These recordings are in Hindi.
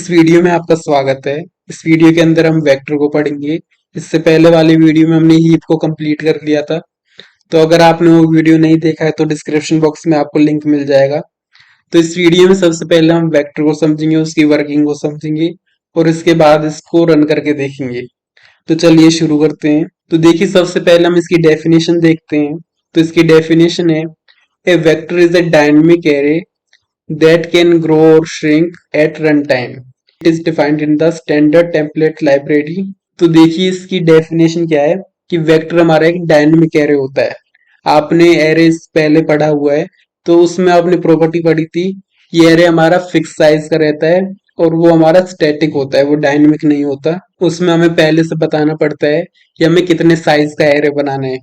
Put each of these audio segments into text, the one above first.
इस वीडियो में आपका स्वागत है। इस वीडियो के अंदर हम वेक्टर को पढ़ेंगे। इससे पहले वाली वीडियो में हमने हीप को कंप्लीट कर लिया था। तो अगर आपने वो वीडियो नहीं देखा है तो डिस्क्रिप्शन बॉक्स में आपको लिंक मिल जाएगा। तो इस वीडियो में सबसे पहले हम वेक्टर को समझेंगे, उसकी वर्किंग को समझेंगे और इसके बाद इसको रन करके देखेंगे। तो चलिए शुरू करते हैं। तो देखिए, सबसे पहले हम इसकी डेफिनेशन देखते हैं। तो इसकी डेफिनेशन है, a vector is a dynamic array that can grow or shrink at runtime. It is defined in the standard template library. तो देखिए इसकी डेफिनेशन क्या है कि वेक्टर हमारा एक डायनेमिक एरे होता है। आपने एरे पहले पढ़ा हुआ है, तो उसमें आपने प्रॉपर्टी पढ़ी थी, ये एरे हमारा फिक्स साइज का रहता है और वो हमारा स्टैटिक होता है, वो डायनेमिक नहीं होता। उसमें हमें पहले से बताना पड़ता है कि हमें कितने साइज का एरे बनाना है।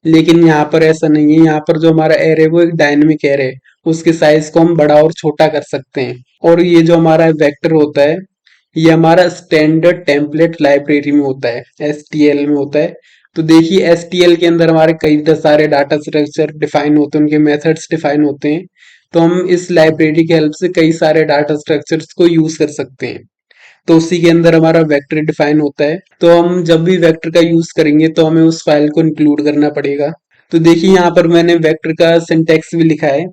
लेकिन यहाँ पर ऐसा नहीं है। यहाँ पर जो हमारा एरे वो एक डायनेमिक एरे है, उसके साइज को हम बड़ा और छोटा कर सकते हैं। और ये जो हमारा वेक्टर होता है, ये हमारा स्टैंडर्ड टेम्पलेट लाइब्रेरी में होता है, एसटीएल में होता है। तो देखिए एसटीएल के अंदर हमारे कई सारे डाटा स्ट्रक्चर डिफाइन होते हैं, उनके मेथड्स डिफाइन होते हैं। तो हम इस लाइब्रेरी की हेल्प से कई सारे डाटा स्ट्रक्चर्स को यूज कर सकते हैं। तो उसी के अंदर हमारा वेक्टर डिफाइन होता है। तो हम जब भी वेक्टर का यूज करेंगे तो हमें उस फाइल को इंक्लूड करना पड़ेगा। तो देखिए यहाँ पर मैंने वेक्टर का सिंटैक्स भी लिखा है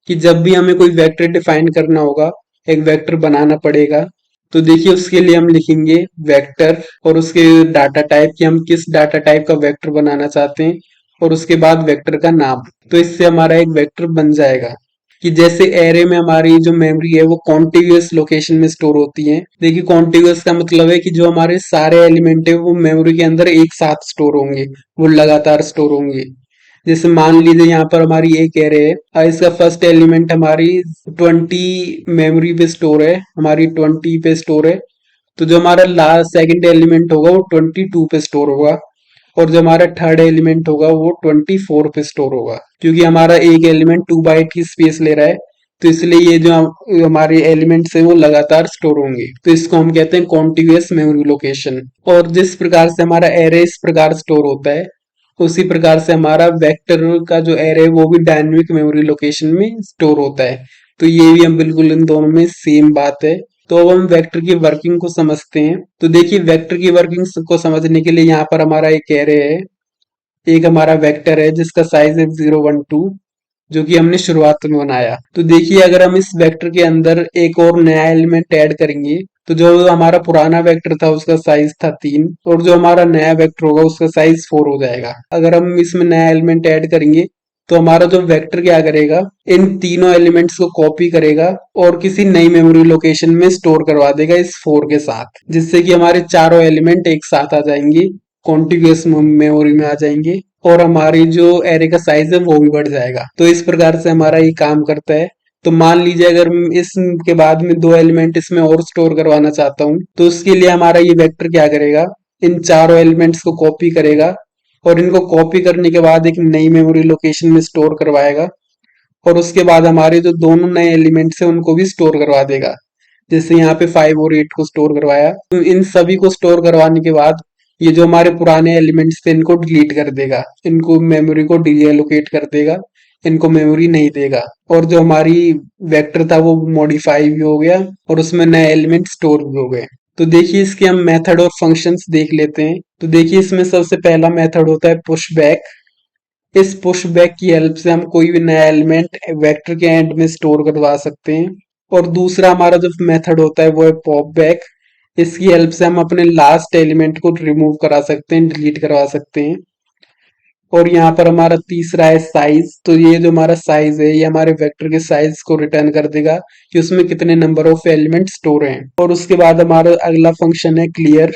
कि जब भी हमें कोई वेक्टर डिफाइन करना होगा, एक वेक्टर बनाना पड़ेगा। तो देखिए उसके लिए हम लिखेंगे वेक्टर और उसके डाटा टाइप कि हम किस डाटा टाइप का वेक्टर बनाना चाहते हैं और उसके बाद वेक्टर का नाम। तो इससे हमारा एक वेक्टर बन जाएगा। कि जैसे एरे में हमारी जो मेमोरी है वो कॉन्टिग्यूअस लोकेशन में स्टोर होती है। देखिए कॉन्टिग्यूअस का मतलब है कि जो हमारे सारे एलिमेंट है वो मेमोरी के अंदर एक साथ स्टोर होंगे, वो लगातार स्टोर होंगे। जैसे मान लीजिए यहाँ पर हमारी एक एरे है और इसका फर्स्ट एलिमेंट हमारी 20 मेमोरी पे स्टोर है, हमारी 20 पे स्टोर है। तो जो हमारा लास्ट सेकंड एलिमेंट होगा वो 22 पे स्टोर होगा और जो हमारा थर्ड एलिमेंट होगा वो 24 पे स्टोर होगा। क्योंकि हमारा एक एलिमेंट 2 बाइट की स्पेस ले रहा है, तो इसलिए ये जो हमारे एलिमेंट्स है वो लगातार स्टोर होंगे। तो इसको हम कहते हैं कॉन्टिग्यूअस मेमोरी लोकेशन। और जिस प्रकार से हमारा एरे इस प्रकार स्टोर होता है, उसी प्रकार से हमारा वेक्टर का जो एरे है वो भी डायनेमिक मेमोरी लोकेशन में स्टोर होता है। तो ये भी हम बिल्कुल इन दोनों में सेम बात है। तो अब हम वेक्टर की वर्किंग को समझते हैं। तो देखिए वेक्टर की वर्किंग को समझने के लिए यहाँ पर हमारा एक एरे है, एक हमारा वेक्टर है जिसका साइज है 012, जो कि हमने शुरुआत में बनाया। तो देखिए अगर हम इस वेक्टर के अंदर एक और नया एलिमेंट ऐड करेंगे तो जो हमारा पुराना वेक्टर था उसका साइज था 3 और जो हमारा नया वेक्टर होगा उसका साइज 4 हो जाएगा। अगर हम इसमें नया एलिमेंट ऐड करेंगे तो हमारा जो वेक्टर क्या करेगा, इन तीनों एलिमेंट्स को कॉपी करेगा और किसी नई मेमोरी लोकेशन में स्टोर करवा देगा इस 4 के साथ, जिससे कि हमारे चारों एलिमेंट एक साथ आ जाएंगे, कॉन्टिग्यूअस मेमोरी में आ जाएंगे और हमारी जो एरे का साइज है वो भी बढ़ जाएगा। तो इस प्रकार से हमारा ये काम करता है। तो मान लीजिए अगर मैं इसके बाद में 2 एलिमेंट इसमें और स्टोर करवाना चाहता हूँ तो उसके लिए हमारा ये वेक्टर क्या करेगा, इन चारों एलिमेंट्स को कॉपी करेगा और इनको कॉपी करने के बाद एक नई मेमोरी लोकेशन में स्टोर करवाएगा और उसके बाद हमारे जो दोनों नए एलिमेंट्स हैं उनको भी स्टोर करवा देगा। जैसे यहाँ पे 5 और 8 को स्टोर करवाया, तो इन सभी को स्टोर करवाने के बाद ये जो हमारे पुराने एलिमेंट्स थे इनको डिलीट कर देगा, इनको मेमोरी को डीएलोकेट कर देगा, इनको मेमोरी नहीं देगा। और जो हमारी वेक्टर था वो मॉडिफाई भी हो गया और उसमें नए एलिमेंट स्टोर भी हो गए। तो देखिए इसके हम मेथड और फंक्शंस देख लेते हैं। तो देखिए इसमें सबसे पहला मेथड होता है पुश बैक। इस पुश बैक की हेल्प से हम कोई भी नया एलिमेंट वेक्टर के एंड में स्टोर करवा सकते हैं। और दूसरा हमारा जो मेथड होता है वो है पॉप बैक। इसकी हेल्प से हम अपने लास्ट एलिमेंट को रिमूव करा सकते हैं, डिलीट करवा सकते हैं। और यहाँ पर हमारा तीसरा है साइज। तो ये जो हमारा साइज है ये हमारे वेक्टर के साइज को रिटर्न कर देगा कि उसमें कितने नंबर ऑफ एलिमेंट स्टोर हैं। और उसके बाद हमारा अगला फंक्शन है क्लियर।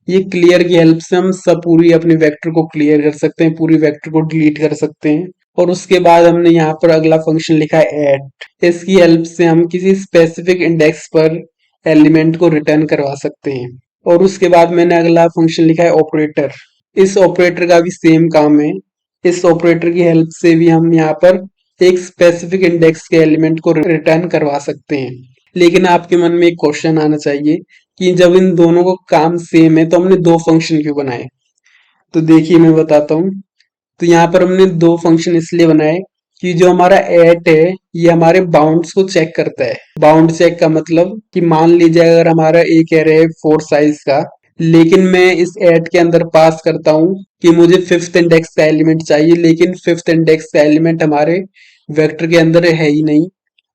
ये क्लियर की हेल्प से हम सब पूरी अपने वेक्टर को क्लियर कर सकते हैं, पूरी वेक्टर को डिलीट कर सकते हैं। और उसके बाद हमने यहाँ पर अगला फंक्शन लिखा है ऐड। इसकी हेल्प से हम किसी स्पेसिफिक इंडेक्स पर एलिमेंट को रिटर्न करवा सकते हैं। और उसके बाद मैंने अगला फंक्शन लिखा है ऑपरेटर। इस ऑपरेटर का भी सेम काम है। इस ऑपरेटर की हेल्प से भी हम यहाँ पर एक स्पेसिफिक इंडेक्स के एलिमेंट को रिटर्न करवा सकते हैं। लेकिन आपके मन में एक क्वेश्चन आना चाहिए कि जब इन दोनों को काम सेम है तो हमने दो फंक्शन क्यों बनाए। तो देखिए मैं बताता हूँ। तो यहाँ पर हमने दो फंक्शन इसलिए बनाए कि जो हमारा एट है ये हमारे बाउंड्स को चेक करता है। बाउंड चेक का मतलब कि मान लीजिए अगर हमारा एक एरे है 4 साइज का, लेकिन मैं इस एट के अंदर पास करता हूँ कि मुझे फिफ्थ इंडेक्स का एलिमेंट चाहिए, लेकिन फिफ्थ इंडेक्स का एलिमेंट हमारे वेक्टर के अंदर है ही नहीं।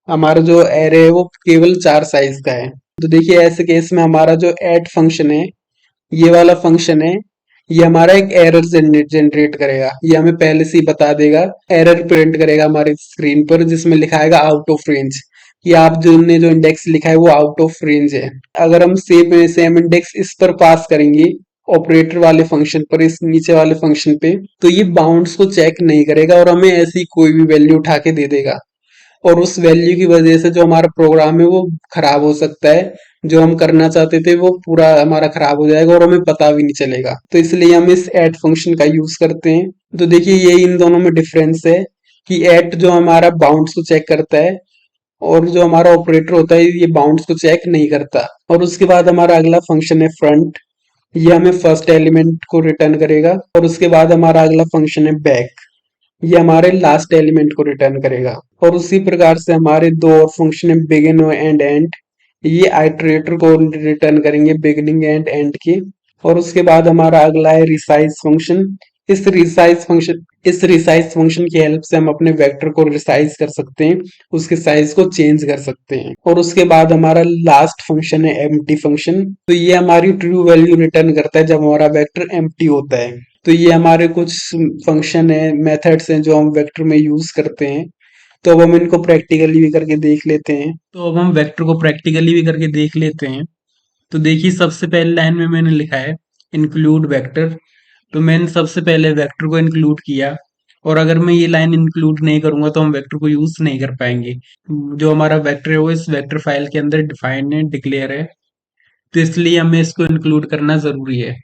हमारा जो एरे है वो केवल 4 साइज का है। तो देखिए ऐसे केस में हमारा जो एट फंक्शन है, ये वाला फंक्शन है, ये हमारा एक एरर जनरेट करेगा। ये हमें पहले से ही बता देगा, एरर प्रिंट करेगा हमारी स्क्रीन पर जिसमें लिखाएगा आउट ऑफ रेंज, कि आप जो ने जो इंडेक्स लिखा है वो आउट ऑफ रेंज है। अगर हम सेम इंडेक्स इस पर पास करेंगे ऑपरेटर वाले फंक्शन पर, इस नीचे वाले फंक्शन पे, तो ये बाउंड्स को चेक नहीं करेगा और हमें ऐसी कोई भी वैल्यू उठा के दे देगा। और उस वैल्यू की वजह से जो हमारा प्रोग्राम है वो खराब हो सकता है। जो हम करना चाहते थे वो पूरा हमारा खराब हो जाएगा और हमें पता भी नहीं चलेगा। तो इसलिए हम इस ऐड फंक्शन का यूज करते हैं। तो देखिए ये इन दोनों में डिफरेंस है कि ऐड जो हमारा बाउंड्स को चेक करता है और जो हमारा ऑपरेटर होता है ये बाउंड्स को चेक नहीं करता। और उसके बाद हमारा अगला फंक्शन है फ्रंट। ये हमें फर्स्ट एलिमेंट को रिटर्न करेगा। और उसके बाद हमारा अगला फंक्शन है बैक। ये हमारे लास्ट एलिमेंट को रिटर्न करेगा। और उसी प्रकार से हमारे दो और फंक्शन है बिगिन और एंड। ये आइटरेटर को रिटर्न करेंगे बिगिनिंग एंड एंड के। और उसके बाद हमारा अगला है रिसाइज फंक्शन। इस रिसाइज फंक्शन की हेल्प से हम अपने वेक्टर को रिसाइज कर सकते हैं, उसके साइज को चेंज कर सकते हैं। और उसके बाद हमारा लास्ट फंक्शन है एम्प्टी फंक्शन। तो ये हमारी ट्रू वैल्यू रिटर्न करता है जब हमारा वेक्टर एम्प्टी होता है। तो ये हमारे कुछ फंक्शन है, मेथड्स हैं जो हम वेक्टर में यूज करते हैं। तो अब हम इनको प्रैक्टिकली भी करके देख लेते हैं। तो अब हम वेक्टर को प्रैक्टिकली भी करके देख लेते हैं। तो देखिए सबसे पहले लाइन में मैंने लिखा है इंक्लूड वेक्टर। तो मैंने सबसे पहले वेक्टर को इंक्लूड किया। और अगर मैं ये लाइन इंक्लूड नहीं करूंगा तो हम वेक्टर को यूज नहीं कर पाएंगे। जो हमारा वेक्टर है वो इस वेक्टर फाइल के अंदर डिफाइंड है, डिक्लेयर है। तो इसलिए हमें इसको इंक्लूड करना जरूरी है।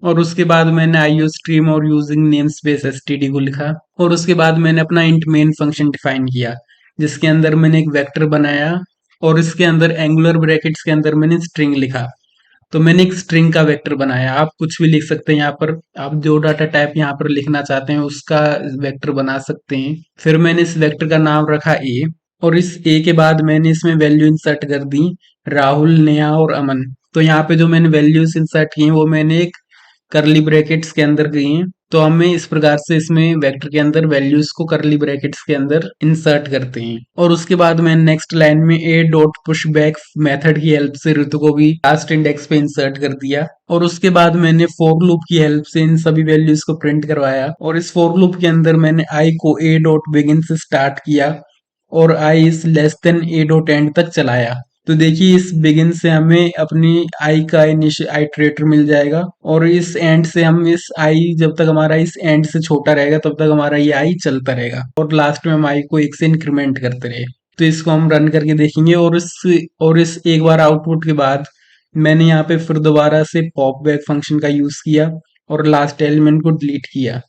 और उसके बाद मैंने आईओ स्ट्रीम और यूजिंग नेम स्पेस एसटीडी को लिखा। और उसके बाद मैंने अपना इंट मेन फंक्शन डिफाइन किया जिसके अंदर मैंने एक वेक्टर बनाया। और इसके अंदर एंगुलर ब्रैकेट्स के अंदर मैंने स्ट्रिंग लिखा। तो मैंने एक स्ट्रिंग का वेक्टर बनाया। आप कुछ भी लिख सकते हैं यहाँ पर, आप जो डाटा टाइप यहाँ पर लिखना चाहते हैं उसका वेक्टर बना सकते हैं। फिर मैंने इस वेक्टर का नाम रखा ए। और इस ए के बाद मैंने इसमें वैल्यू इंसर्ट कर दी, राहुल, नेहा और अमन। तो यहाँ पे जो मैंने वैल्यूज इंसर्ट की हैं वो मैंने एक करली ब्रैकेट्स के अंदर गई हैं। तो हमें इस प्रकार से इसमें वेक्टर के अंदर वैल्यूज को करली ब्रैकेट्स के अंदर इंसर्ट करते हैं। और उसके बाद मैं नेक्स्ट लाइन में ए डॉट पुश बैक मेथड की हेल्प से ऋतु को भी लास्ट इंडेक्स पे इंसर्ट कर दिया। और उसके बाद मैंने फॉर लूप की हेल्प से इन सभी वैल्यूज को प्रिंट करवाया। और इस फॉर लूप के अंदर मैंने आई को ए डॉट बिगिन से स्टार्ट किया और I is less than a dot end तक चलाया। तो देखिए इस बिगिन से हमें अपनी आई का इनिशियल आइटरेटर मिल जाएगा। और इस एंड से हम इस आई, जब तक हमारा इस एंड से छोटा रहेगा तब तक हमारा ये आई चलता रहेगा। और लास्ट में हम आई को एक से इंक्रीमेंट करते रहे। तो इसको हम रन करके देखेंगे। और इस एक बार आउटपुट के बाद मैंने यहाँ पे फिर दोबारा से पॉप बैक फंक्शन का यूज किया और लास्ट एलिमेंट को डिलीट किया।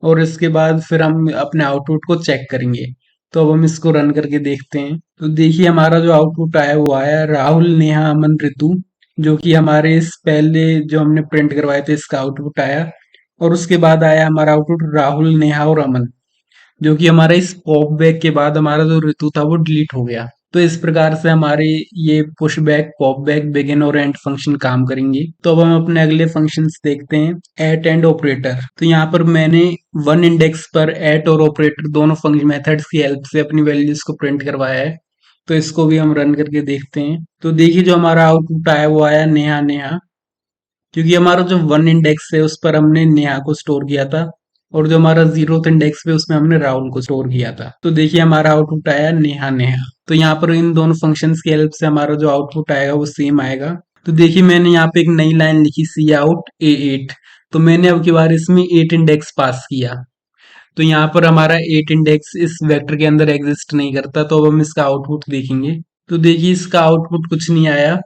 और इसके बाद फिर हम अपने आउटपुट को चेक करेंगे। तो अब हम इसको रन करके देखते हैं। तो देखिए हमारा जो आउटपुट आया वो आया राहुल, नेहा, अमन, ऋतु, जो कि हमारे इस पहले जो हमने प्रिंट करवाए थे इसका आउटपुट आया। और उसके बाद आया हमारा आउटपुट राहुल, नेहा और अमन, जो कि हमारा इस पॉप बैक के बाद हमारा जो ऋतु था वो डिलीट हो गया। तो इस प्रकार से हमारे ये push back, pop back, begin और एंड फंक्शन काम करेंगे। तो अब हम अपने अगले फंक्शंस देखते हैं, एट एंड ऑपरेटर। तो यहाँ पर मैंने वन इंडेक्स पर एट और ऑपरेटर दोनों फंक्शन मेथड्स की हेल्प से अपनी वैल्यूज को प्रिंट करवाया है। तो इसको भी हम रन करके देखते हैं। तो देखिए जो हमारा आउटपुट आया वो आया नेहा नेहा, क्योंकि हमारा जो वन इंडेक्स है उस पर हमने नेहा को स्टोर किया था और जो हमारा जीरोथ इंडेक्स पे उसमें हमने राहुल को स्टोर किया था। तो देखिए हमारा आउटपुट आया नेहा नेहा। तो यहाँ पर इन दोनों फंक्शंस की हेल्प से हमारा जो आउटपुट आएगा वो सेम आएगा। तो देखिए मैंने यहाँ पे एक नई लाइन लिखी, सी आउट ए8। तो मैंने अब की बार इसमें 8 इंडेक्स पास किया। तो यहाँ पर हमारा 8 इंडेक्स इस वेक्टर के अंदर एग्जिस्ट नहीं करता। तो अब हम इसका आउटपुट देखेंगे। तो देखिए इसका आउटपुट कुछ नहीं आया।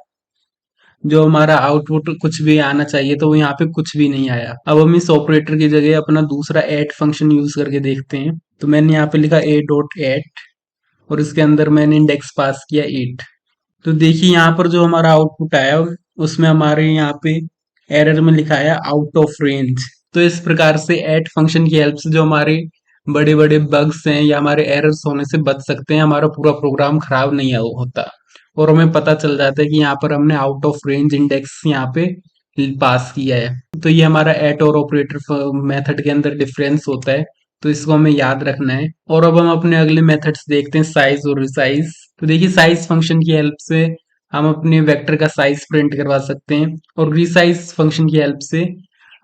जो हमारा आउटपुट कुछ भी आना चाहिए तो वो यहाँ पे कुछ भी नहीं आया। अब हम इस ऑपरेटर की जगह अपना दूसरा ऐड फंक्शन यूज करके देखते हैं। तो मैंने यहाँ पे लिखा ए डॉट एट और इसके अंदर मैंने इंडेक्स पास किया 8। तो देखिए यहाँ पर जो हमारा आउटपुट आया उसमें हमारे यहाँ पे एरर में लिखा है आउट ऑफ रेंज। तो इस प्रकार से ऐड फंक्शन की हेल्प से जो हमारे बड़े बड़े बग्स हैं या हमारे एरर्स होने से बच सकते हैं, हमारा पूरा प्रोग्राम खराब नहीं होता और हमें पता चल जाता है कि यहाँ पर हमने आउट ऑफ रेंज इंडेक्स यहाँ पे पास किया है। तो ये हमारा एट और ऑपरेटर मेथड के अंदर डिफरेंस होता है, तो इसको हमें याद रखना है। और अब हम अपने अगले मेथड्स देखते हैं, साइज और रिसाइज। तो देखिए साइज फंक्शन की हेल्प से हम अपने वेक्टर का साइज प्रिंट करवा सकते हैं और रिसाइज फंक्शन की हेल्प से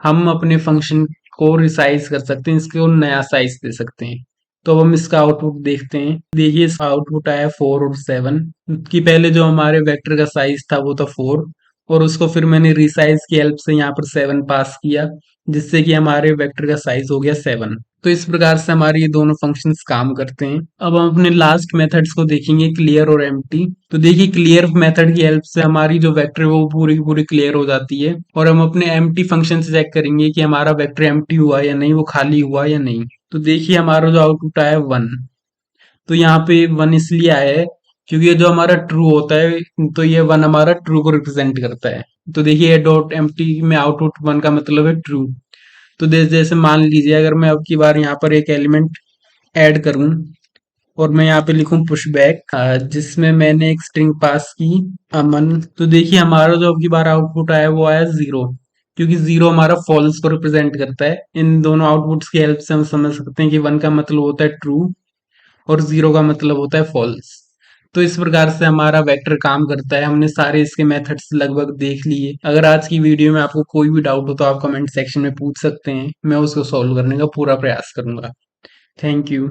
हम अपने फंक्शन को रिसाइज कर सकते हैं, इसको नया साइज दे सकते हैं। तो अब हम इसका आउटपुट देखते हैं। देखिए इसका आउटपुट आया 4 और 7 कि पहले जो हमारे वेक्टर का साइज था वो था 4 और उसको फिर मैंने रिसाइज की हेल्प से यहाँ पर 7 पास किया, जिससे कि हमारे वेक्टर का साइज हो गया 7। तो इस प्रकार से हमारे ये दोनों फंक्शंस काम करते हैं। अब हम अपने लास्ट मेथड्स को देखेंगे, क्लियर और एम्प्टी। तो देखिए क्लियर मेथड की हेल्प से हमारी जो वेक्टर है वो पूरी की पूरी क्लियर हो जाती है और हम अपने एम्प्टी फंक्शन से चेक करेंगे कि हमारा वेक्टर एम्प्टी हुआ या नहीं, वो खाली हुआ या नहीं। तो देखिए हमारा जो आउटपुट आया 1। तो यहाँ पे 1 इसलिए आया है क्योंकि ये जो हमारा ट्रू होता है, तो ये 1 हमारा ट्रू को रिप्रेजेंट करता है। तो देखिए डॉट एम्प्टी में आउटपुट 1 का मतलब है ट्रू। तो जैसे मान लीजिए अगर मैं अब की बार यहाँ पर एक एलिमेंट ऐड करूं और मैं यहाँ पे लिखूं पुश बैक, जिसमें मैंने एक स्ट्रिंग पास की अमन, तो देखिए हमारा जो अब की बार आउटपुट आया वो आया 0, क्योंकि 0 हमारा फॉल्स को रिप्रेजेंट करता है। इन दोनों आउटपुट्स की हेल्प से हम समझ सकते हैं कि 1 का मतलब होता है ट्रू और 0 का मतलब होता है फॉल्स। तो इस प्रकार से हमारा वेक्टर काम करता है। हमने सारे इसके मेथड्स लगभग देख लिए। अगर आज की वीडियो में आपको कोई भी डाउट हो तो आप कमेंट सेक्शन में पूछ सकते हैं, मैं उसको सॉल्व करने का पूरा प्रयास करूंगा। Thank you.